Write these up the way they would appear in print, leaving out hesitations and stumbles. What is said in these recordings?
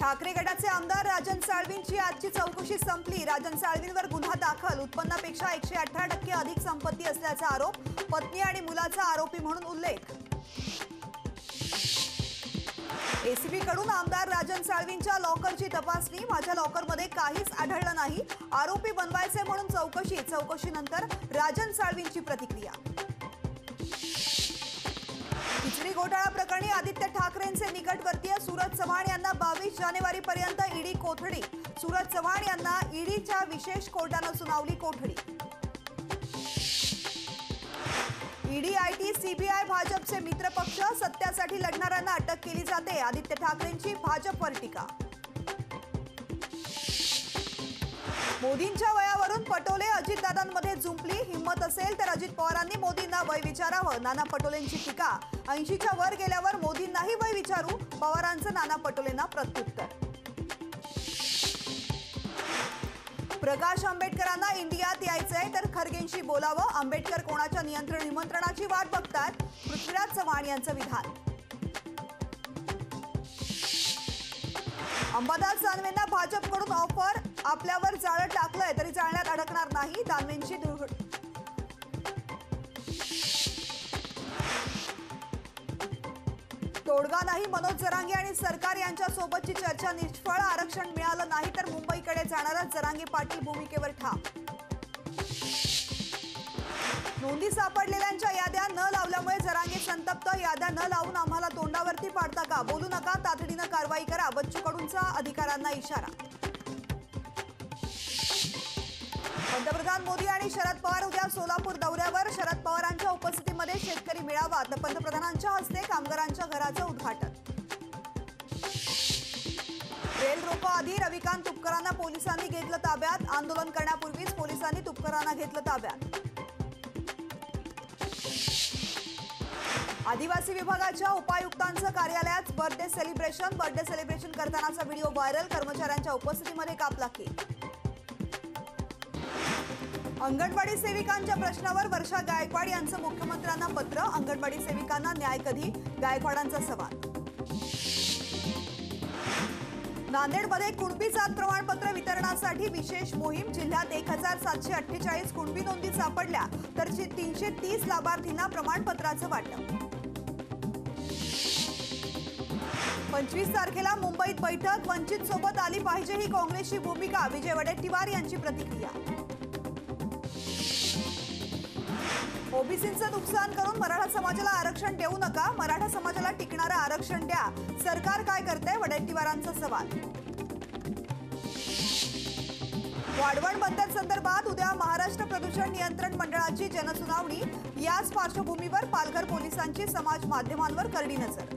ठाकरे गटाचे आमदार राजन साळवींची आजची चौकशी संपली। राजन साळवींवर गुन्हा दाखल, उत्पन्नापेक्षा 118% अधिक संपत्ती असल्याचा आरोप, पत्नी आणि मुलाचा आरोपी म्हणून उल्लेख। एसीबी कडून आमदार राजन साळवींच्या लॉकरची तपासणी, माझ्या लॉकरमध्ये काहीच आढळलं नाही, आरोपी बनवायचे म्हणून चौकशीनंतर राजन साळवींची प्रतिक्रिया। खिचडी घोटाळा प्रकरणी आदित्य ठाकरेंचे निकटवर्तीय सूरज चव्हाण यांना 22 जानेवारीपर्यंत ईडी कोठडी। सूरज चव्हाण यांना ईडीच्या विशेष कोर्टाने सुनावली कोठडी। ईडी, आयटी, सीबीआय भाजपचे मित्रपक्ष, सत्यासाठी लढणाऱ्यांना अटक केली जाते, आदित्य ठाकरेंची भाजपवर टीका। मोदींच्या वयावरून पटोले अजितदादांमध्ये जुंपली, हिम्मत असेल तर अजित पवारांनी मोदींना वय विचारावं, नाना पटोलेंची टीका। 80च्या वर गेल्यावर मोदींनाही वय विचारू, पवारांचं नाना पटोलेंना प्रत्युत्तर। प्रकाश आंबेडकरांना इंडियात यायचंय तर खरगेंशी बोलावं, आंबेडकर कोणाच्या निमंत्रणाची वाट बघतात, पृथ्वीराज चव्हाण यांचं विधान। अंबादास दानवेंना भाजपकडून ऑफर, आपल्यावर जाळं टाकलंय तरी जाळण्यात अडकणार नाही, दानवेंची तोडगा नाही, मनोज जरांगे आणि सरकार यांच्या सोबतची चर्चा निष्फळ, आरक्षण मिळालं नाही तर मुंबईकडे जाणारा जरांगे पाटील भूमिकेवर ठाम। नोंदी सापडलेल्यांच्या याद्या न लावल्यामुळे जरांगे संतप्त, याद्या न लावून आम्हाला तोंडावरती पाडता का, बोलू नका, तातडीनं कारवाई करा, बच्चू कडूंचा अधिकाऱ्यांना इशारा। पंतप्रधान मोदी आणि शरद पवार उद्या सोलापूर दौऱ्यावर, शरद पवारांच्या उपस्थितीमध्ये शेतकरी मेळावा, तर पंतप्रधानांच्या हस्ते कामगारांच्या घराचं उद्घाटन। रेल रोको आधी रविकांत तुपकरांना पोलिसांनी घेतलं ताब्यात, आंदोलन करण्यापूर्वीच पोलिसांनी तुपकरांना घेतलं ताब्यात। आदिवासी विभागाच्या उपायुक्तांचं कार्यालयात बर्थडे सेलिब्रेशन करतानाचा व्हिडिओ व्हायरल, कर्मचाऱ्यांच्या उपस्थितीमध्ये कापला केक। अंगणवाडी सेविकांच्या प्रश्नावर वर्षा गायकवाड यांचं मुख्यमंत्र्यांना पत्र, अंगणवाडी सेविकांना न्याय कधी, गायकवाडांचा सवाल। नांदेडमध्ये कुणबी जात प्रमाणपत्र वितरणासाठी विशेष मोहीम, जिल्ह्यात 1748 कुणबी नोंदी सापडल्या तर 330 लाभार्थींना प्रमाणपत्राचं वाटप। 25 तारखेला मुंबईत बैठक, वंचित सोबत आली पाहिजे ही काँग्रेसची भूमिका, विजय वडेट्टीवार यांची प्रतिक्रिया। ओबीसींचं नुकसान करून मराठा समाजाला आरक्षण देऊ नका, मराठा समाजाला टिकणारं आरक्षण द्या, सरकार काय करतंय, वडेट्टीवारांचा सवाल। वाढवण बंदर संदर्भात उद्या महाराष्ट्र प्रदूषण नियंत्रण मंडळाची जनसुनावणी, याच पार्श्वभूमीवर पालघर पोलिसांची समाज माध्यमांवर करडी नजर।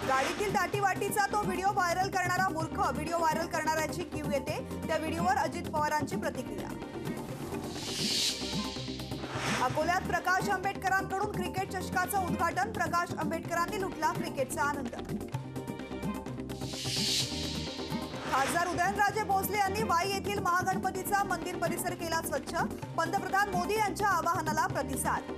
गाडीतील दाटीवाटीचा तो व्हिडिओ व्हायरल करणारा मूर्ख, व्हिडिओ व्हायरल करणाऱ्याची कीव येते, त्या व्हिडिओवर अजित पवारांची प्रतिक्रिया। अकोल्यात प्रकाश आंबेडकरांकडून क्रिकेट चषकाचं उद्घाटन, प्रकाश आंबेडकरांनी लुटला क्रिकेटचा आनंद। खासदार उदयनराजे भोसले यांनी वाई येथील महागणपतीचा मंदिर परिसर केला स्वच्छ, पंतप्रधान मोदी यांच्या आवाहनाला प्रतिसाद।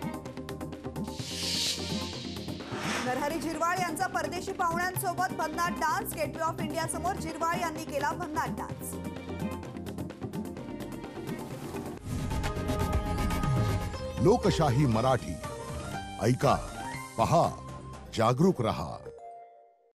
नरहरी झिरवाळ यांचा परदेशी पाहुण्यांसोबत भन्नाट डान्स, गेटवे ऑफ इंडिया समोर झिरवाळ यांनी केला भन्नाट डान्स। लोकशाही मराठी ऐका, पहा, जागरूक रहा।